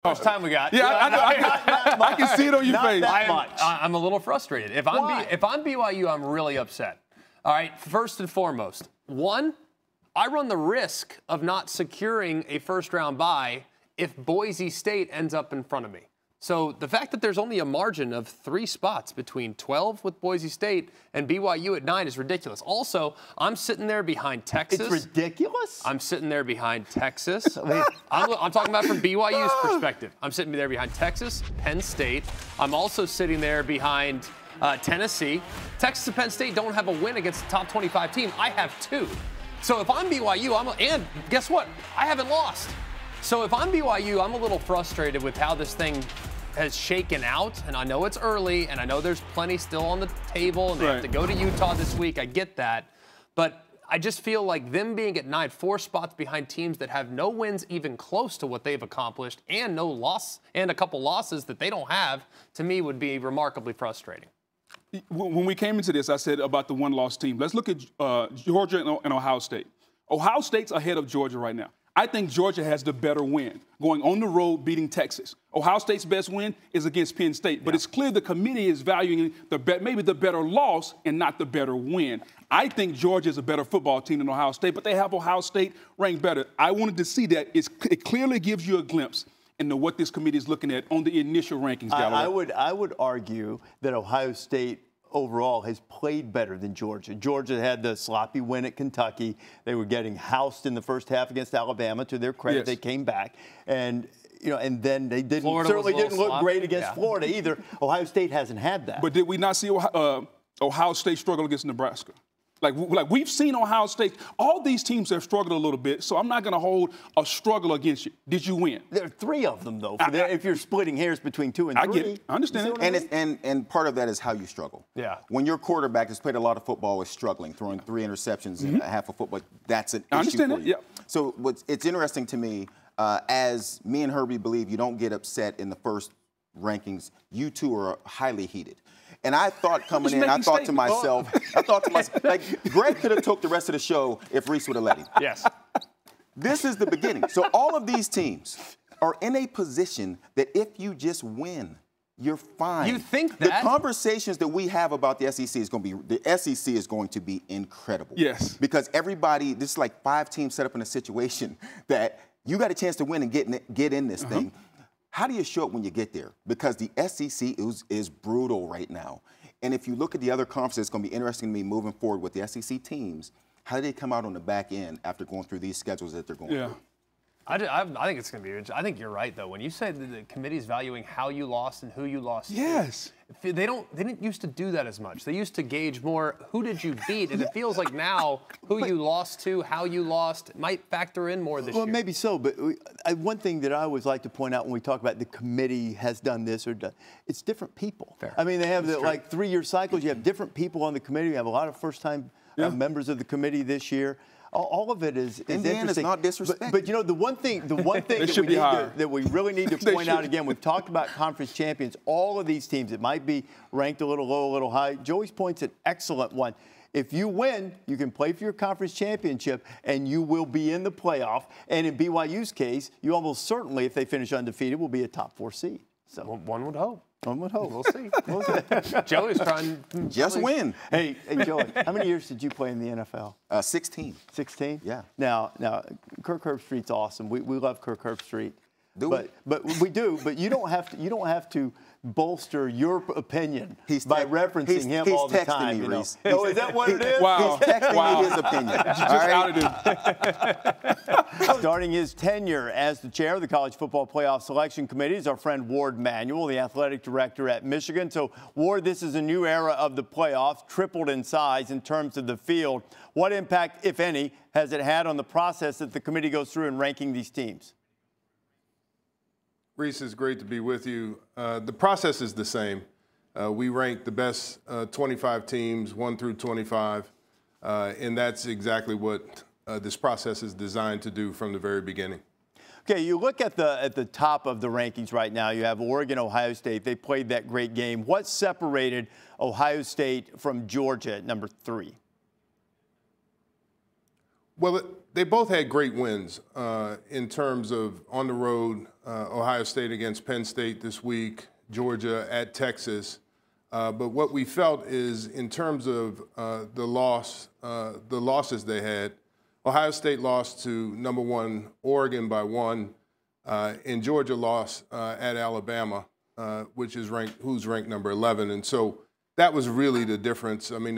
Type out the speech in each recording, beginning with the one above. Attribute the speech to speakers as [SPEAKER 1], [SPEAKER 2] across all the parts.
[SPEAKER 1] First time we got.
[SPEAKER 2] Yeah, I can see it on your face.
[SPEAKER 1] I'm a little frustrated. If I'm BYU, I'm really upset. All right, first and foremost, one, I run the risk of not securing a first-round bye if Boise State ends up in front of me. So the fact that there's only a margin of 3 spots between 12 with Boise State and BYU at 9 is ridiculous. Also, I'm sitting there behind Texas.
[SPEAKER 3] It's ridiculous?
[SPEAKER 1] I'm sitting there behind Texas. I'm talking about from BYU's perspective. I'm sitting there behind Texas, Penn State. I'm also sitting there behind Tennessee. Texas and Penn State don't have a win against the top 25 team. I have 2. So if I'm BYU, and guess what? I haven't lost. So if I'm BYU, I'm a little frustrated with how this thing has shaken out, and I know it's early, and I know there's plenty still on the table, and they have to go to Utah this week. I get that. But I just feel like them being at 9, 4 spots behind teams that have no wins even close to what they've accomplished and no loss and a couple losses that they don't have, to me would be remarkably frustrating.
[SPEAKER 2] When we came into this, I said about the one-loss team. Let's look at Georgia and Ohio State. Ohio State's ahead of Georgia right now. I think Georgia has the better win, going on the road, beating Texas. Ohio State's best win is against Penn State, but it's clear the committee is valuing maybe the better loss and not the better win. I think Georgia is a better football team than Ohio State, but they have Ohio State ranked better. I wanted to see that. It clearly gives you a glimpse into what this committee is looking at on the initial rankings, Galloway.
[SPEAKER 3] I would argue that Ohio State overall has played better than Georgia. Georgia had the sloppy win at Kentucky. They were getting housed in the first half against Alabama. To their credit, they came back. And and then they certainly didn't look great against Florida either. Ohio State hasn't had that.
[SPEAKER 2] But did we not see Ohio State struggle against Nebraska? Like we've seen Ohio State. All these teams have struggled a little bit, so I'm not going to hold a struggle against you. Did you win?
[SPEAKER 3] There are 3 of them, though. If you're splitting hairs between 2 and 3.
[SPEAKER 2] I get it. I understand it.
[SPEAKER 4] And part of that is how you struggle.
[SPEAKER 1] Yeah.
[SPEAKER 4] When your quarterback has played a lot of football is struggling, throwing 3 interceptions in half of football, that's an issue.
[SPEAKER 2] I understand
[SPEAKER 4] for
[SPEAKER 2] it.
[SPEAKER 4] you.
[SPEAKER 2] Yeah.
[SPEAKER 4] So it's interesting to me, as me and Herbie believe you don't get upset in the first rankings, you two are highly heated. And I thought coming in, I thought to myself, like, Greg could have took the rest of the show if Rece would have let him.
[SPEAKER 1] Yes.
[SPEAKER 4] This is the beginning. So all of these teams are in a position that if you just win, you're fine.
[SPEAKER 1] You think that?
[SPEAKER 4] The conversations that we have about the SEC is going to be incredible.
[SPEAKER 2] Yes.
[SPEAKER 4] Because everybody, this is like 5 teams set up in a situation that you got a chance to win and get in this thing. How do you show up when you get there? Because the SEC is brutal right now. And if you look at the other conferences, it's going to be interesting to me moving forward with the SEC teams. How do they come out on the back end after going through these schedules that they're going through?
[SPEAKER 1] I think it's going to be. I think you're right, though. When you say that the committee's valuing how you lost and who you lost
[SPEAKER 2] yes.
[SPEAKER 1] to, they didn't used to do that as much. They used to gauge more who did you beat, and it feels like now who you lost to, how you lost, might factor in more this year.
[SPEAKER 3] Well, maybe so, but one thing that I always like to point out when we talk about the committee has done this or done, it's different people.
[SPEAKER 1] Fair.
[SPEAKER 3] I mean, they have like 3-year cycles. You have different people on the committee. You have a lot of first-time members of the committee this year. All of it is interesting.
[SPEAKER 4] Not disrespect.
[SPEAKER 3] But the one thing that we really need to point out again, we've talked about conference champions. All of these teams, it might be ranked a little low, a little high. Joey's point's an excellent one. If you win, you can play for your conference championship, and you will be in the playoff. And in BYU's case, you almost certainly, if they finish undefeated, will be a top 4 seed. So
[SPEAKER 1] one would hope.
[SPEAKER 3] One would hope.
[SPEAKER 1] We'll see. Joey's trying to
[SPEAKER 4] just win.
[SPEAKER 3] Hey, Joey, how many years did you play in the NFL?
[SPEAKER 4] 16.
[SPEAKER 3] 16?
[SPEAKER 4] Yeah.
[SPEAKER 3] Now, Kirk Herbstreit's awesome. We love Kirk Herbstreit.
[SPEAKER 4] But
[SPEAKER 3] we do. But you don't have to bolster your opinion by referencing him all the time.
[SPEAKER 4] He's texting me, Rece.
[SPEAKER 3] Oh, is that what it is?
[SPEAKER 2] Wow.
[SPEAKER 4] He's texting me his opinion.
[SPEAKER 3] Starting his tenure as the chair of the College Football Playoff Selection Committee is our friend Ward Manuel, the athletic director at Michigan. So, Ward, this is a new era of the playoffs, tripled in size in terms of the field. What impact, if any, has it had on the process that the committee goes through in ranking these teams?
[SPEAKER 5] Rece, it's great to be with you. The process is the same. We rank the best 25 teams, 1 through 25, and that's exactly what this process is designed to do from the very beginning.
[SPEAKER 3] Okay, you look at the top of the rankings right now. You have Oregon, Ohio State. They played that great game. What separated Ohio State from Georgia at number 3?
[SPEAKER 5] Well, they both had great wins in terms of on the road, Ohio State against Penn State this week, Georgia at Texas. But what we felt is in terms of the losses they had, Ohio State lost to #1 Oregon by 1, and Georgia lost at Alabama, who's ranked number 11. And so that was really the difference. I mean,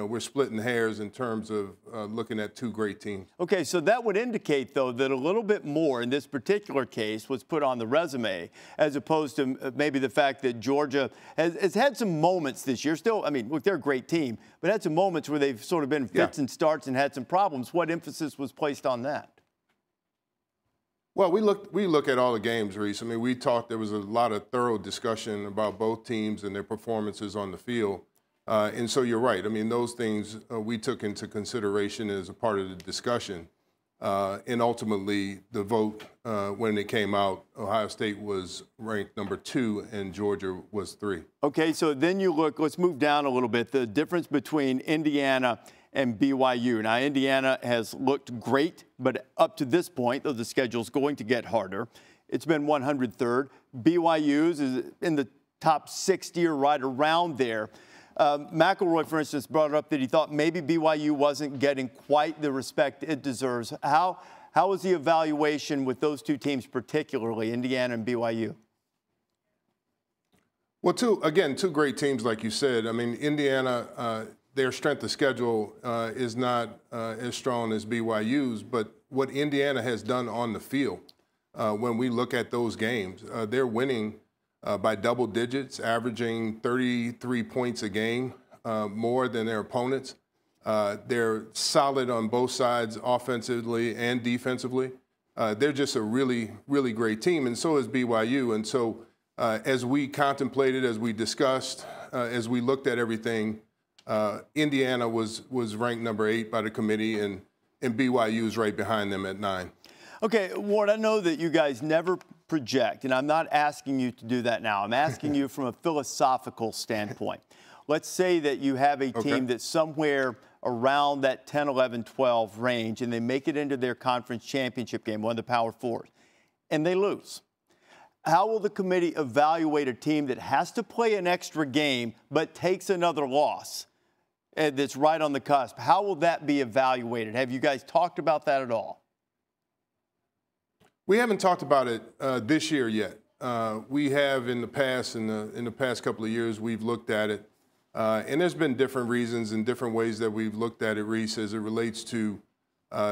[SPEAKER 5] we're splitting hairs in terms of looking at two great teams.
[SPEAKER 3] Okay, so that would indicate, though, that a little bit more in this particular case was put on the resume, as opposed to maybe the fact that Georgia has had some moments this year. Still, I mean, look, they're a great team, but had some moments where they've sort of been fits and starts and had some problems. What emphasis was placed on that?
[SPEAKER 5] Well, we look at all the games, Rece. I mean, there was a lot of thorough discussion about both teams and their performances on the field. And so you're right. I mean, those things we took into consideration as a part of the discussion. And ultimately, the vote, when it came out, Ohio State was ranked number 2 and Georgia was 3. Okay, so then you look, let's move down a little bit, the difference between Indiana and BYU. Now, Indiana has looked great, but up to this point, though the schedule's going to get harder, it's been 103rd. BYU's is in the top 60 or right around there. McElroy, for instance, brought up that he thought maybe BYU wasn't getting quite the respect it deserves. How was the evaluation with those two teams, particularly Indiana and BYU? Well, two great teams, like you said. I mean, Indiana, their strength of schedule is not as strong as BYU's, but what Indiana has done on the field, when we look at those games, they're winning by double digits, averaging 33 points a game, more than their opponents. They're solid on both sides, offensively and defensively. They're just a really, really great team, and so is BYU. And so as we contemplated, as we discussed, as we looked at everything, Indiana was ranked number 8 by the committee, and BYU is right behind them at 9.
[SPEAKER 3] Okay, Ward, I know that you guys never project, and I'm not asking you to do that now. I'm asking you from a philosophical standpoint. Let's say that you have a team that's somewhere around that 10, 11, 12 range, and they make it into their conference championship game, one of the Power Fours, and they lose. How will the committee evaluate a team that has to play an extra game but takes another loss that's right on the cusp? How will that be evaluated? Have you guys talked about that at all?
[SPEAKER 5] We haven't talked about it this year yet. We have in the past, in the past couple of years, we've looked at it. And there's been different reasons and different ways that we've looked at it, Rece, as it relates to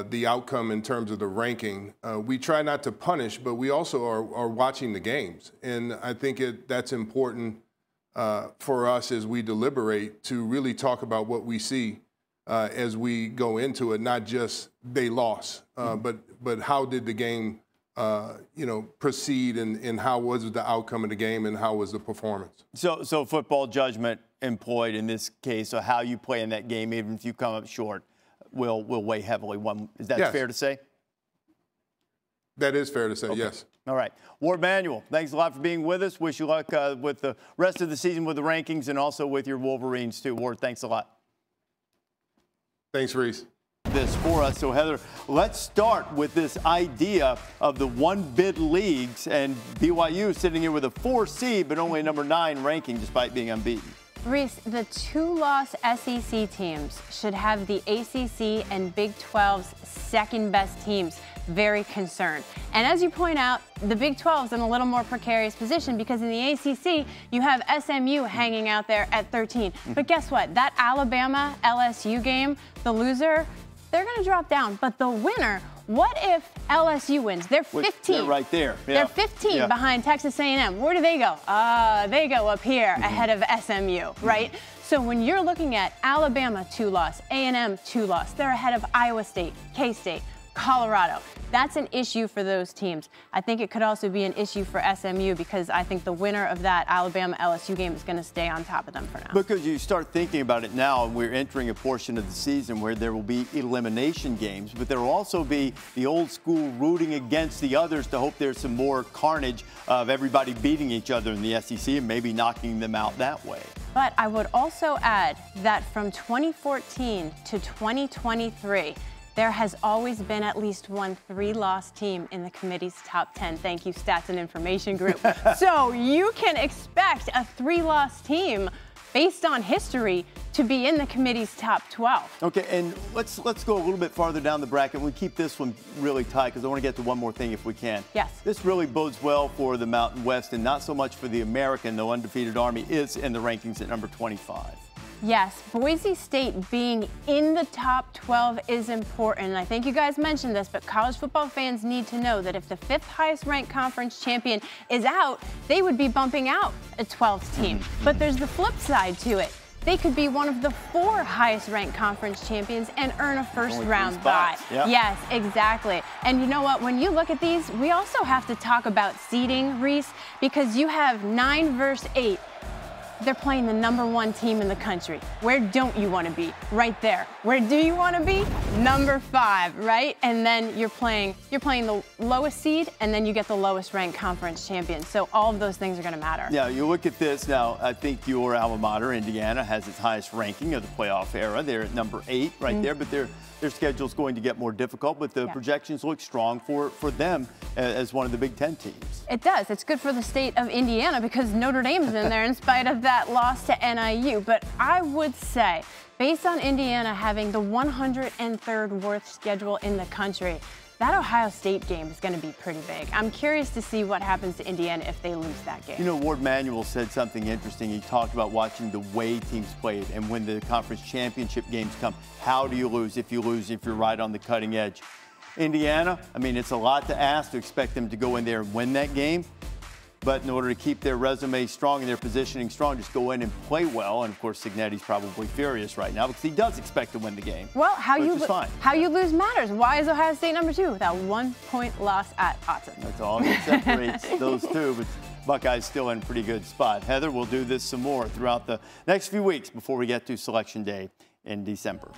[SPEAKER 5] the outcome in terms of the ranking. We try not to punish, but we also are watching the games. And I think that's important for us as we deliberate to really talk about what we see as we go into it, not just they lost, but how did the game proceed, and how was the outcome of the game, and how was the performance?
[SPEAKER 3] So football judgment employed in this case, so how you play in that game, even if you come up short, will weigh heavily. Is that fair to say?
[SPEAKER 5] That is fair to say, yes.
[SPEAKER 3] All right. Ward Manuel, thanks a lot for being with us. Wish you luck with the rest of the season with the rankings and also with your Wolverines, too. Ward, thanks a lot.
[SPEAKER 5] Thanks, Rece.
[SPEAKER 3] This for us. So, Heather, let's start with this idea of the one-bid leagues, and BYU sitting here with a 4 seed, but only a number 9 ranking despite being unbeaten.
[SPEAKER 6] Rece, the 2-loss SEC teams should have the ACC and Big 12's second-best teams very concerned. And as you point out, the Big 12's in a little more precarious position because in the ACC, you have SMU hanging out there at 13. But guess what? That Alabama-LSU game, the loser, they're going to drop down. But the winner, what if LSU wins? They're 15.
[SPEAKER 3] They're right there. Yeah.
[SPEAKER 6] They're 15 behind Texas A&M. Where do they go? They go up here ahead of SMU, right? So when you're looking at Alabama 2-loss, A&M 2-loss, they're ahead of Iowa State, K-State, Colorado. That's an issue for those teams. I think it could also be an issue for SMU because I think the winner of that Alabama-LSU game is going to stay on top of them for now.
[SPEAKER 3] Because you start thinking about it now, and we're entering a portion of the season where there will be elimination games, but there will also be the old school rooting against the others to hope there's some more carnage of everybody beating each other in the SEC and maybe knocking them out that way.
[SPEAKER 6] But I would also add that from 2014 to 2023, there has always been at least one 3-loss team in the committee's top 10. Thank you, Stats and Information Group. So you can expect a 3-loss team based on history to be in the committee's top 12.
[SPEAKER 3] Okay, and let's go a little bit farther down the bracket. We keep this one really tight because I want to get to one more thing if we can.
[SPEAKER 6] Yes.
[SPEAKER 3] This really bodes well for the Mountain West and not so much for the American. The undefeated Army is in the rankings at number 25.
[SPEAKER 6] Yes, Boise State being in the top 12 is important. And I think you guys mentioned this, but college football fans need to know that if the 5th highest ranked conference champion is out, they would be bumping out a 12th team. But there's the flip side to it. They could be one of the 4 highest ranked conference champions and earn a first round bye.
[SPEAKER 3] Yep.
[SPEAKER 6] Yes, exactly. And you know what? When you look at these, we also have to talk about seeding, Rece, because you have 9 versus 8. They're playing the #1 team in the country. Where don't you want to be? Right there. Where do you want to be? Number 5, right? And then you're playing the lowest seed, and then you get the lowest ranked conference champion. So all of those things are going to matter.
[SPEAKER 3] Yeah, you look at this now. I think your alma mater, Indiana, has its highest ranking of the playoff era. They're at number 8 right there, but their schedule is going to get more difficult. But the projections look strong for them as one of the Big Ten teams.
[SPEAKER 6] It does. It's good for the state of Indiana because Notre Dame's in there in spite of that loss to NIU. But I would say, based on Indiana having the 103rd worst schedule in the country, that Ohio State game is going to be pretty big. I'm curious to see what happens to Indiana if they lose that game.
[SPEAKER 3] You know, Ward Manuel said something interesting. He talked about watching the way teams played, and when the conference championship games come, how do you lose if you're right on the cutting edge? Indiana, I mean, it's a lot to ask to expect them to go in there and win that game. But in order to keep their resume strong and their positioning strong, just go in and play well. And, of course, Signetti's probably furious right now because he does expect to win the game.
[SPEAKER 6] Well, how you lose matters. Why is Ohio State number 2 with that 1-point loss at Autzen?
[SPEAKER 3] That's all that separates those two. But Buckeyes still in a pretty good spot. Heather, we'll do this some more throughout the next few weeks before we get to Selection Day in December.